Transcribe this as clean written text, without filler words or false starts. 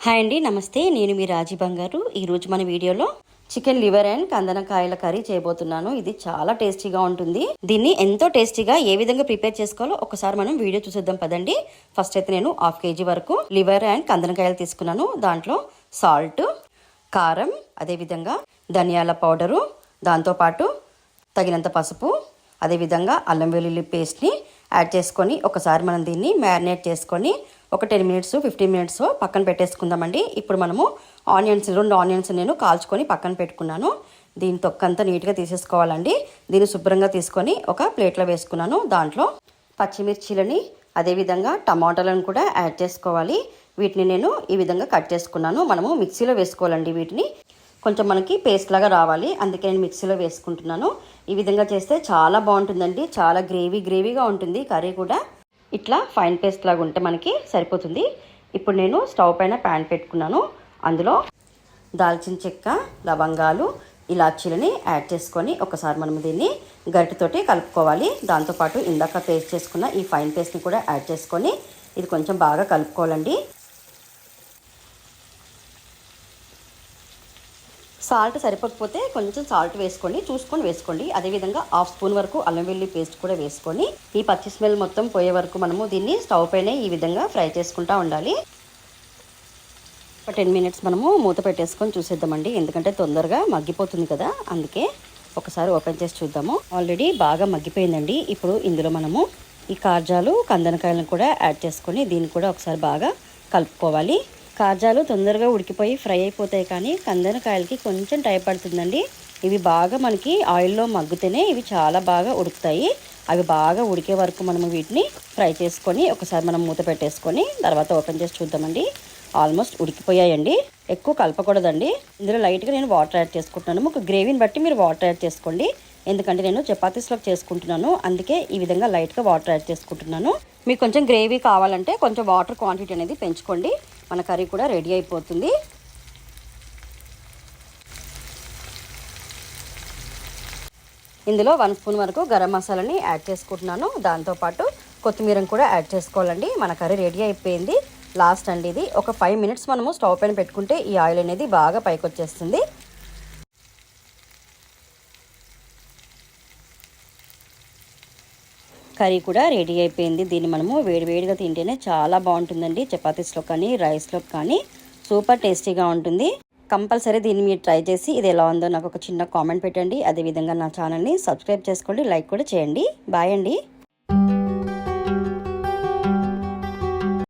Hi అండి, నమస్తే. నేను మీ రాజీ బంగారు. ఈరోజు మన వీడియోలో చికెన్ లివర్ అండ్ కందనకాయల కర్రీ చేయబోతున్నాను. ఇది చాలా టేస్టీగా ఉంటుంది. దీన్ని ఎంతో టేస్టీగా ఏ విధంగా ప్రిపేర్ చేసుకోవాలో ఒకసారి మనం వీడియో చూసేద్దాం పదండి. ఫస్ట్ అయితే నేను 1/2 kg వరకు లివర్ అండ్ కందనకాయలు తీసుకున్నాను. దాంట్లో సాల్ట్, కారం, అదేవిధంగా ధనియాల పౌడరు, దాంతోపాటు తగినంత పసుపు, అదేవిధంగా అల్లం వెల్లుల్లి పేస్ట్ని యాడ్ చేసుకొని ఒకసారి మనం దీన్ని మ్యారినేట్ చేసుకొని ఒక 10 minutes 15 minutes పక్కన పెట్టేసుకుందామండి. ఇప్పుడు మనము రెండు ఆనియన్స్ నేను కాల్చుకొని పక్కన పెట్టుకున్నాను. దీని తొక్కంతా నీట్గా తీసేసుకోవాలండి. దీన్ని శుభ్రంగా తీసుకొని ఒక ప్లేట్లో వేసుకున్నాను. దాంట్లో పచ్చిమిర్చిలని అదేవిధంగా టమాటాలను కూడా యాడ్ చేసుకోవాలి. వీటిని నేను ఈ విధంగా కట్ చేసుకున్నాను. మనము మిక్సీలో వేసుకోవాలండి. వీటిని కొంచెం మనకి పేస్ట్ లాగా రావాలి, అందుకే నేను మిక్సీలో వేసుకుంటున్నాను. ఈ విధంగా చేస్తే చాలా బాగుంటుందండి. చాలా గ్రేవీగా ఉంటుంది కర్రీ కూడా. ఇట్లా ఫైన్ పేస్ట్ లాగా ఉంటే మనకి సరిపోతుంది. ఇప్పుడు నేను స్టవ్ పైన ప్యాన్ పెట్టుకున్నాను. అందులో దాల్చిన చెక్క, లవంగాలు, ఇలాచీలని యాడ్ చేసుకొని ఒకసారి మనం దీన్ని గరిటెతోటి కలుపుకోవాలి. దాంతోపాటు ఇందాక పేస్ట్ చేసుకున్న ఈ ఫైన్ పేస్ట్ని కూడా యాడ్ చేసుకొని ఇది కొంచెం బాగా కలుపుకోవాలండి. సాల్ట్ సరిపోకపోతే కొంచెం సాల్ట్ చూసుకొని వేసుకోండి. అదేవిధంగా 1/2 స్పూన్ వరకు అల్లం వెల్లుల్లి పేస్ట్ కూడా వేసుకొని ఈ పచ్చి స్మెల్ మొత్తం పోయే వరకు మనము దీన్ని స్టవ్ పైన ఈ విధంగా ఫ్రై చేసుకుంటూ ఉండాలి. ఒక 10 minutes మనము మూత పెట్టేసుకొని చూసేద్దామండి, ఎందుకంటే తొందరగా మగ్గిపోతుంది కదా, అందుకే ఒకసారి ఓపెన్ చేసి చూద్దాము. ఆల్రెడీ బాగా మగ్గిపోయిందండి. ఇప్పుడు ఇందులో మనము ఈ కాజాలు, కందనకాయలను కూడా యాడ్ చేసుకొని దీన్ని కూడా ఒకసారి బాగా కలుపుకోవాలి. కాజాలు తొందరగా ఉడికిపోయి ఫ్రై అయిపోతాయి, కానీ కందనకాయలకి కొంచెం టైం పడుతుందండి. ఇవి బాగా మనకి ఆయిల్లో మగ్గితేనే ఇవి చాలా బాగా ఉడుకుతాయి. అవి బాగా ఉడికే వరకు మనము వీటిని ఫ్రై చేసుకొని ఒకసారి మనం మూత పెట్టేసుకొని తర్వాత ఓపెన్ చేసి చూద్దామండి. ఆల్మోస్ట్ ఉడికిపోయాయండి. ఎక్కువ కలపకూడదండి. ఇందులో లైట్గా నేను వాటర్ యాడ్ చేసుకుంటున్నాను. ఒక గ్రేవీని బట్టి మీరు వాటర్ యాడ్ చేసుకోండి, ఎందుకంటే నేను చపాతీస్లోకి చేసుకుంటున్నాను, అందుకే ఈ విధంగా లైట్గా వాటర్ యాడ్ చేసుకుంటున్నాను. మీకు కొంచెం గ్రేవీ కావాలంటే కొంచెం వాటర్ క్వాంటిటీ అనేది పెంచుకోండి. మన కర్రీ కూడా రెడీ అయిపోతుంది. ఇందులో 1 స్పూన్ వరకు గరం మసాలాని యాడ్ చేసుకుంటున్నాను. దాంతోపాటు కొత్తిమీరని కూడా యాడ్ చేసుకోవాలండి. మన కర్రీ రెడీ అయిపోయింది. లాస్ట్ అండి ఇది. ఒక 5 minutes మనము స్టవ్ పైన పెట్టుకుంటే ఈ ఆయిల్ అనేది బాగా పైకి వచ్చేస్తుంది. కర్రీ కూడా రెడీ అయిపోయింది. దీన్ని మనము వేడివేడిగా తింటేనే చాలా బాగుంటుందండి. చపాతీస్లో కానీ రైస్లో కానీ సూపర్ టేస్టీగా ఉంటుంది. కంపల్సరీ దీన్ని మీరు ట్రై చేసి ఇది ఎలా ఉందో నాకు ఒక చిన్న కామెంట్ పెట్టండి. అదేవిధంగా నా ఛానల్ని సబ్స్క్రైబ్ చేసుకోండి, లైక్ కూడా చేయండి. బాయ్ అండి.